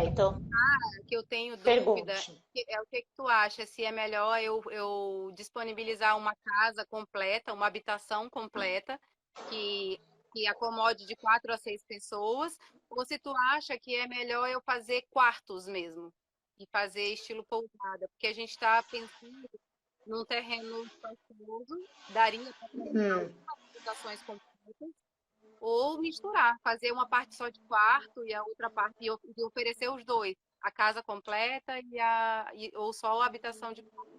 Então, que eu tenho dúvida pergunte. é o que que tu acha? Se é melhor eu disponibilizar uma casa completa, uma habitação completa, que, que acomode de 4 a 6 pessoas, ou se tu acha que é melhor eu fazer quartos mesmo, e fazer estilo pousada, porque a gente está pensando num terreno espacioso, daria para fazer Hum. algumas habitações completas, ou misturar, fazer uma parte só de quarto e a outra parte e oferecer os dois, a casa completa ou só a habitação de quarto.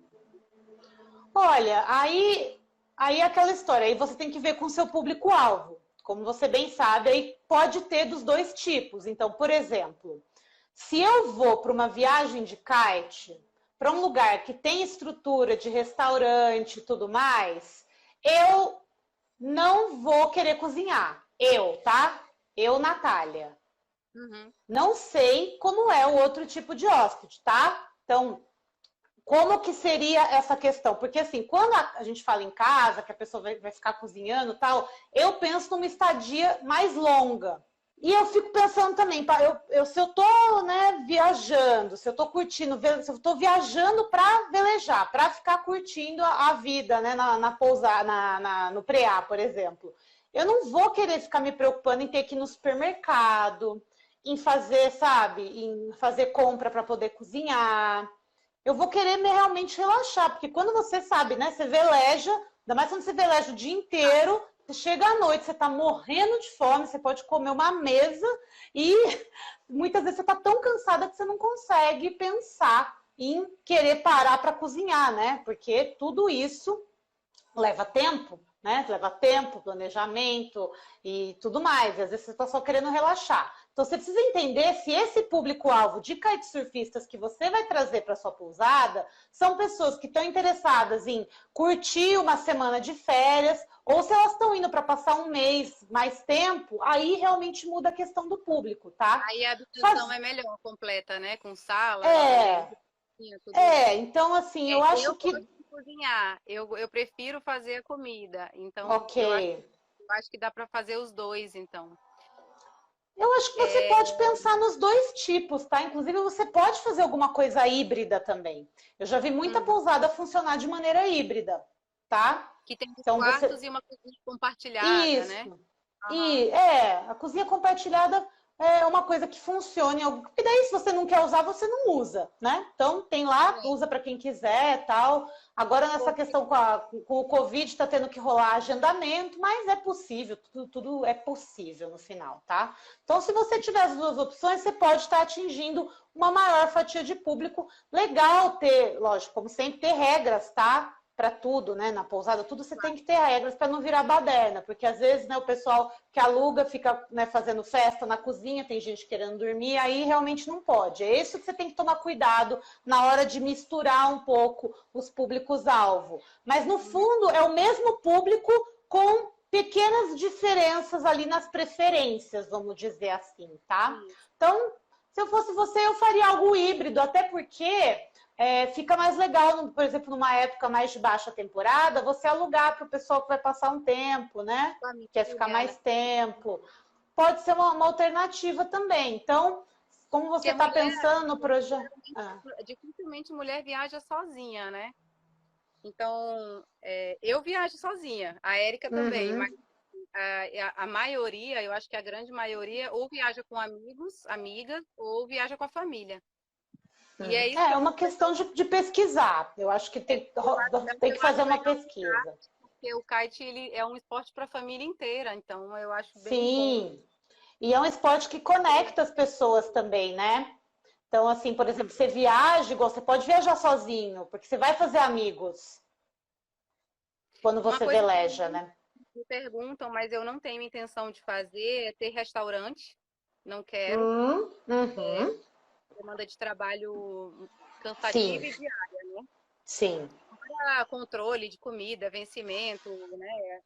Olha, aí é aquela história, aí você tem que ver com o seu público-alvo. Como você bem sabe, aí pode ter dos dois tipos. Então, por exemplo, se eu vou para uma viagem de kite, para um lugar que tem estrutura de restaurante e tudo mais, eu não vou querer cozinhar. Eu, tá? Eu, Natália. Uhum. Não sei como é o outro tipo de hóspede, tá? Então, como que seria essa questão? Porque assim, quando a gente fala em casa, que a pessoa vai ficar cozinhando e tal, eu penso numa estadia mais longa. E eu fico pensando também, se eu tô, né, viajando, se eu tô curtindo, se eu tô viajando para velejar, para ficar curtindo a vida, né, na pousada, no preá, por exemplo, eu não vou querer ficar me preocupando em ter que ir no supermercado, em fazer, sabe, em fazer compra para poder cozinhar. Eu vou querer realmente relaxar, porque quando você sabe, né, você veleja, ainda mais quando você veleja o dia inteiro, você chega à noite, você tá morrendo de fome, você pode comer uma mesa e muitas vezes você tá tão cansada que você não consegue pensar em querer parar para cozinhar, né? Porque tudo isso leva tempo, né? Leva tempo, planejamento e tudo mais. E às vezes você está só querendo relaxar. Então você precisa entender se esse público-alvo de kitesurfistas que você vai trazer para sua pousada são pessoas que estão interessadas em curtir uma semana de férias ou se elas estão indo para passar um mês, mais tempo, aí realmente muda a questão do público, tá? Aí a habitação Faz... é melhor, completa, né? Com sala, banheiro, É, cozinha, tudo isso. então assim, eu É, acho eu gosto que... de cozinhar, eu prefiro fazer a comida, então Ok. eu acho que dá para fazer os dois, então. Eu acho que você É, pode pensar nos dois tipos, tá? Inclusive, você pode fazer alguma coisa híbrida também. Eu já vi muita uhum. pousada funcionar de maneira híbrida, tá? Que tem os Então você quartos e uma cozinha compartilhada, né? isso. Aham. E a cozinha compartilhada é uma coisa que funciona, porque daí se você não quer usar, você não usa, né? Então tem lá, É. usa para quem quiser, tal. Agora nessa Porque questão com o Covid está tendo que rolar agendamento, mas é possível, tudo é possível no final, tá? Então se você tiver as duas opções, você pode estar atingindo uma maior fatia de público. Legal ter, lógico, como sempre, ter regras, tá? Para tudo, né? Na pousada, tudo você tem que ter regras para não virar baderna, porque às vezes, né, o pessoal que aluga fica, né, fazendo festa na cozinha, tem gente querendo dormir, aí realmente não pode. É isso que você tem que tomar cuidado na hora de misturar um pouco os públicos-alvo. Mas no uhum. fundo é o mesmo público com pequenas diferenças ali nas preferências, vamos dizer assim, tá? Isso. Então, se eu fosse você, eu faria algo híbrido, até porque fica mais legal, por exemplo, numa época mais de baixa temporada, você alugar para o pessoal que vai passar um tempo, né? Quer ficar Família, né? mais tempo. Pode ser uma alternativa também. Então, como você Porque a está mulher, pensando no projeto. dificilmente mulher viaja sozinha, né? Então, eu viajo sozinha, a Érica também, mas Uhum. a maioria, eu acho que a grande maioria, ou viaja com amigos, amigas, ou viaja com a família. E é isso que É eu uma fico questão pensando. de pesquisar. Eu acho que Eu tem que eu fazer acho uma legal pesquisa. porque o kite ele é um esporte para a família inteira, então eu acho bem bom. Sim. E é um esporte que conecta as pessoas também, né? Então, assim, por exemplo, você viaja, igual você pode viajar sozinho, porque você vai fazer amigos quando Uma você coisa que veleja, né? me perguntam, mas eu não tenho intenção de fazer, é ter restaurante. Não quero. Uhum. Demanda de trabalho Sim, cansativa e diária, né? sim. Para controle de comida, vencimento, né?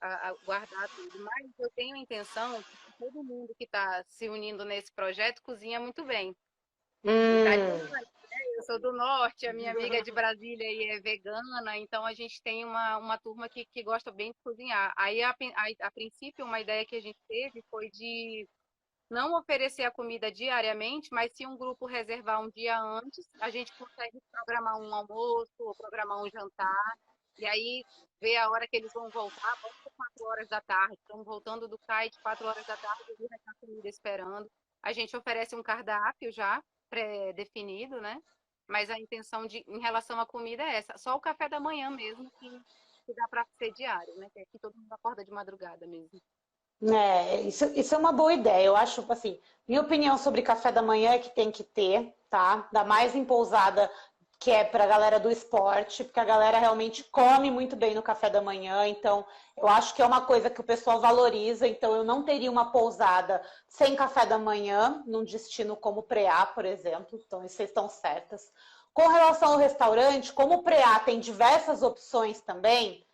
Guardar tudo. Mas eu tenho a intenção que todo mundo que está se unindo nesse projeto cozinha muito bem. Italiano, Hum. eu sou do norte, a minha amiga é de Brasília e é vegana, então a gente tem uma turma que gosta bem de cozinhar. Aí, a princípio, uma ideia que a gente teve foi de não oferecer a comida diariamente, mas se um grupo reservar um dia antes, a gente consegue programar um almoço ou programar um jantar, e aí ver a hora que eles vão voltar, vão ser 4 horas da tarde, estão voltando do kite 4 horas da tarde, e vai estar a comida esperando. A gente oferece um cardápio já pré-definido, né? Mas a intenção em relação à comida é essa. Só o café da manhã mesmo que dá para ser diário, né? Que aqui todo mundo acorda de madrugada mesmo. É, isso é uma boa ideia. Eu acho, assim, minha opinião sobre café da manhã é que tem que ter, tá? Ainda mais em pousada, que é para a galera do esporte, porque a galera realmente come muito bem no café da manhã. Então, eu acho que é uma coisa que o pessoal valoriza. Então, eu não teria uma pousada sem café da manhã, num destino como Preá, por exemplo. Então, isso vocês estão certas. Com relação ao restaurante, como o Preá tem diversas opções também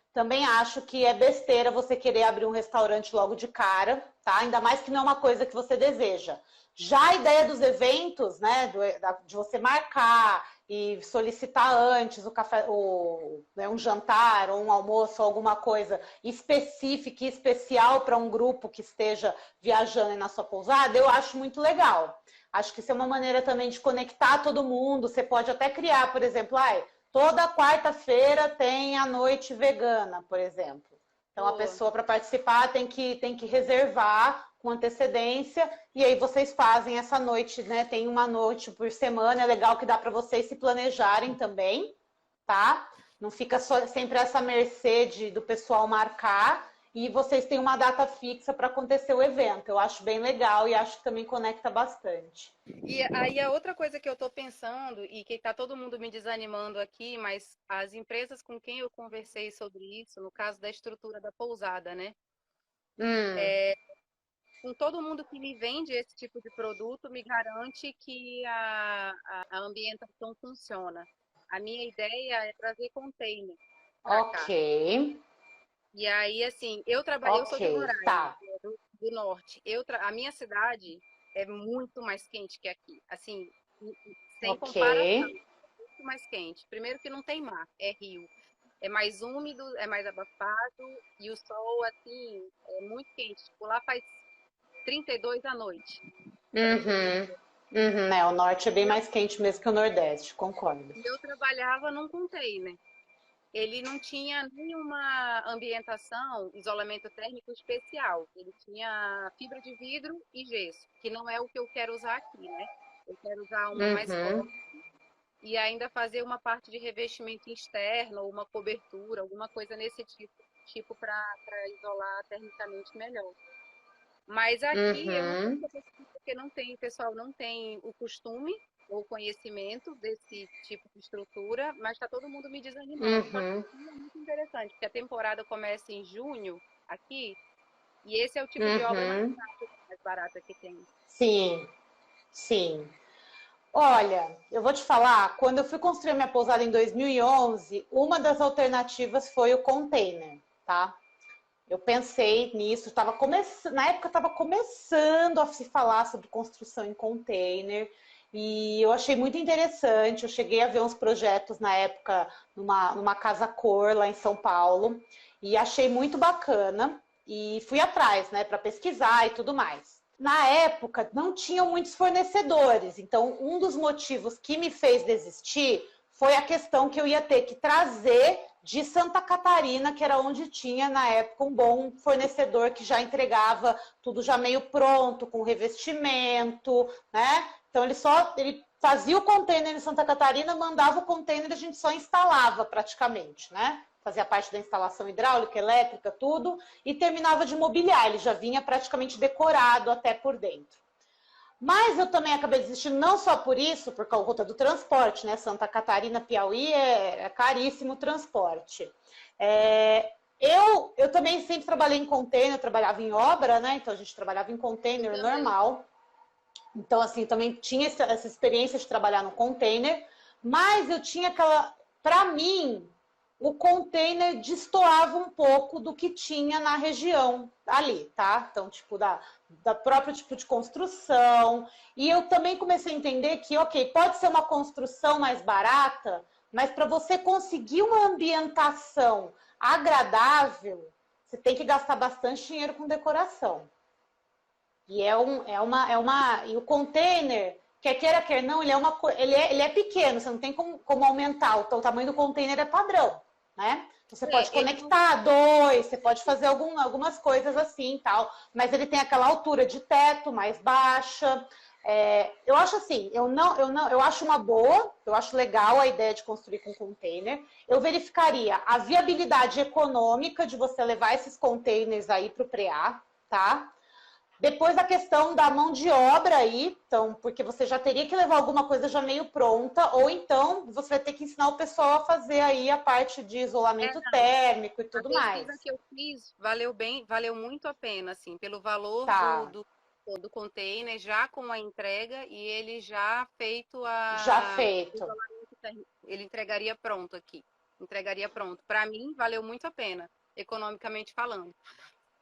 acho que é besteira você querer abrir um restaurante logo de cara, tá? Ainda mais que não é uma coisa que você deseja. Já a ideia dos eventos, né, de você marcar e solicitar antes o café, né, um jantar ou um almoço ou alguma coisa específica e especial para um grupo que esteja viajando na sua pousada, eu acho muito legal. Acho que isso é uma maneira também de conectar todo mundo. Você pode até criar, por exemplo, toda quarta-feira tem a noite vegana, por exemplo. Então, a pessoa, para participar, tem que reservar com antecedência, e aí vocês fazem essa noite, né? Tem uma noite por semana, é legal que dá para vocês se planejarem também, tá? Não fica sempre essa mercê do pessoal marcar, e vocês têm uma data fixa para acontecer o evento. Eu acho bem legal e acho que também conecta bastante. E aí a outra coisa que eu estou pensando, e que está todo mundo me desanimando aqui, mas as empresas com quem eu conversei sobre isso, no caso da estrutura da pousada, né? Com todo mundo que me vende esse tipo de produto, me garante que a ambientação funciona. A minha ideia é trazer container para cá. Ok, E aí, assim, eu sou de ok, Roraima, tá. do norte. A minha cidade é muito mais quente que aqui. Assim, sem Ok. comparação, muito mais quente. Primeiro que não tem mar, é rio. É mais úmido, é mais abafado e o sol, assim, é muito quente. Tipo, lá faz 32 à noite, para você ter Uhum. ideia. Uhum. É, o norte é bem E eu, mais quente mesmo que o nordeste, concordo. e eu trabalhava num container. Ele não tinha nenhuma ambientação, isolamento térmico especial. Ele tinha fibra de vidro e gesso, que não é o que eu quero usar aqui, né? Eu quero usar uma mais Uhum. forte e ainda fazer uma parte de revestimento externo, ou uma cobertura, alguma coisa nesse tipo para isolar termicamente melhor. Mas aqui eu não sei Uhum. se é porque não tem, o pessoal não tem o costume ou conhecimento desse tipo de estrutura, mas está todo mundo me desanimando. Só que Uhum. é muito interessante, porque a temporada começa em junho aqui, e esse é o tipo de obra mais Uhum. rápida, mais barata que tem. Sim, sim. Olha, eu vou te falar, quando eu fui construir minha pousada em 2011, uma das alternativas foi o container, tá? Eu pensei nisso, na época estava começando a se falar sobre construção em container e eu achei muito interessante. Eu cheguei a ver uns projetos na época numa casa cor lá em São Paulo e achei muito bacana e fui atrás, né, para pesquisar e tudo mais. Na época não tinham muitos fornecedores, então um dos motivos que me fez desistir foi a questão que eu ia ter que trazer de Santa Catarina, que era onde tinha na época um bom fornecedor que já entregava tudo já meio pronto, com revestimento, né? Então ele fazia o container em Santa Catarina, mandava o container e a gente só instalava praticamente, né? Fazia parte da instalação hidráulica, elétrica, tudo, e terminava de mobiliar, ele já vinha praticamente decorado até por dentro. Mas eu também acabei desistindo não só por isso, por conta do transporte, né? Santa Catarina, Piauí é caríssimo o transporte. Eu também sempre trabalhei em container, eu trabalhava em obra, né? Então a gente trabalhava em Eu container também. normal. Então, assim, também tinha essa experiência de trabalhar no container, mas eu tinha aquela. Para mim, o container destoava um pouco do que tinha na região ali, tá? Então, tipo, da próprio tipo de construção. E eu também comecei a entender que, ok, pode ser uma construção mais barata, mas para você conseguir uma ambientação agradável, você tem que gastar bastante dinheiro com decoração. E o container, quer queira, quer não, ele é pequeno, você não tem como aumentar, o tamanho do container é padrão, né? Você pode conectar dois, você pode fazer algumas coisas assim, tal, mas ele tem aquela altura de teto mais baixa. Eu acho assim, eu acho uma boa, eu acho legal a ideia de construir com container. Eu verificaria a viabilidade econômica de você levar esses containers aí para o preá, tá? Depois a questão da mão de obra aí, então, porque você já teria que levar alguma coisa já meio pronta, ou então você vai ter que ensinar o pessoal a fazer aí a parte de isolamento térmico e tudo mais. A pesquisa que eu fiz valeu muito a pena, assim, pelo valor Tá. do container, já com a entrega e ele já feito a... Já feito. Ele entregaria pronto aqui. Entregaria pronto. Para mim, valeu muito a pena, economicamente falando.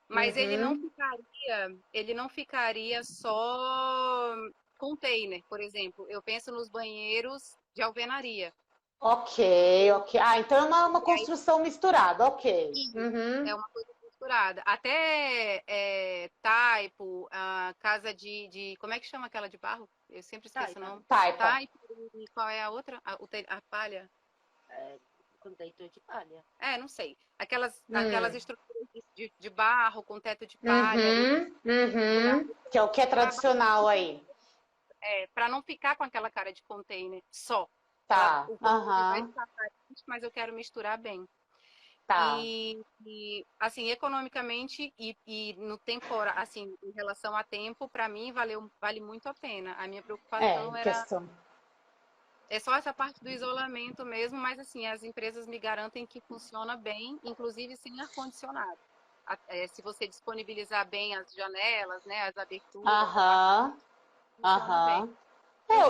Mas ele não ficaria só container, por exemplo. Eu penso nos banheiros de alvenaria. Ok. Ah, então é uma construção misturada, ok. É uma coisa misturada. Até taipo, a casa como é que chama aquela de barro? Eu sempre esqueço o nome. Taipa. E qual é a outra? A palha? Com teto de palha. Não sei. Aquelas estruturas de barro com teto de palha. Que é o que é tradicional aí. Para não ficar com aquela cara de container só. Tá. Mas eu quero misturar bem. Tá. E assim, economicamente e no temporal, assim, em relação a tempo, para mim vale muito a pena. A minha preocupação era só essa parte do isolamento mesmo, mas assim, as empresas me garantem que funciona bem, inclusive sem ar-condicionado. Se você disponibilizar bem as janelas, né, as aberturas, funciona bem.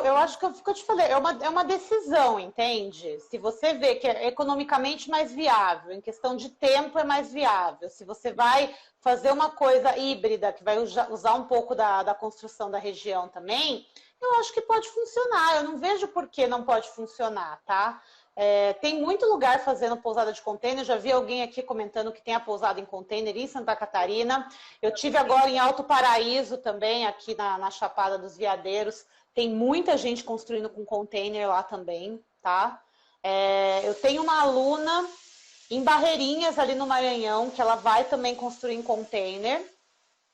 Eu acho que eu te falei, é uma decisão, entende? Se você vê que é economicamente mais viável, em questão de tempo é mais viável, se você vai fazer uma coisa híbrida, que vai usar um pouco da construção da região também, eu acho que pode funcionar. Eu não vejo por que não pode funcionar, tá? Tem muito lugar fazendo pousada de container. Já vi alguém aqui comentando que tem a pousada em container em Santa Catarina. Eu tive agora em Alto Paraíso também, aqui na Chapada dos Veadeiros. Tem muita gente construindo com container lá também, tá? Eu tenho uma aluna em Barreirinhas, ali no Maranhão, que ela vai também construir em container.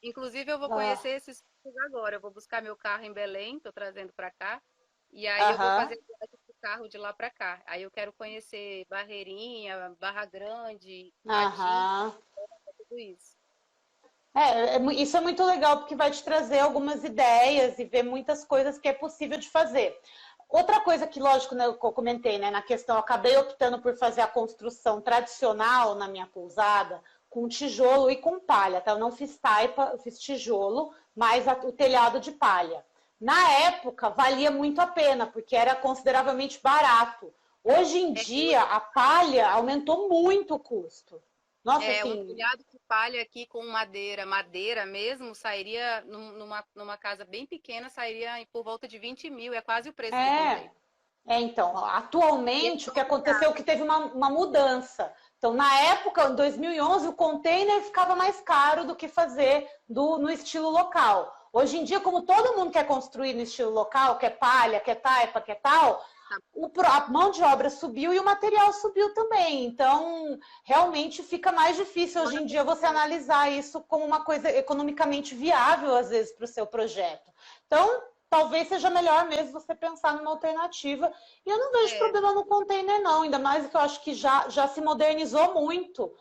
Inclusive, eu vou conhecer esses agora. Eu vou buscar meu carro em Belém, estou trazendo para cá. E aí eu vou fazer o carro de lá para cá. Aí eu quero conhecer Barreirinha, Barra Grande, Patinho, tudo isso. Isso é muito legal, porque vai te trazer algumas ideias e ver muitas coisas que é possível de fazer. Outra coisa que, lógico, né, eu comentei, né, na questão, eu acabei optando por fazer a construção tradicional na minha pousada, com tijolo e com palha, tá? Eu não fiz taipa, eu fiz tijolo, mas o telhado de palha. Na época, valia muito a pena, porque era consideravelmente barato. Hoje em dia, a palha aumentou muito o custo. Nossa, assim... Um telhado de palha aqui com madeira mesmo, sairia numa casa bem pequena, sairia por volta de 20 mil, é quase o preço do container. Então, atualmente o que aconteceu é que teve uma mudança. Então, na época, em 2011, o container ficava mais caro do que fazer no estilo local. Hoje em dia, como todo mundo quer construir no estilo local, quer palha, quer taipa, quer tal, a mão de obra subiu e o material subiu também. Então, realmente fica mais difícil hoje em dia você analisar isso como uma coisa economicamente viável, às vezes, para o seu projeto. Então, talvez seja melhor mesmo você pensar numa alternativa. E eu não vejo problema no container, não. Ainda mais que eu acho que já se modernizou muito.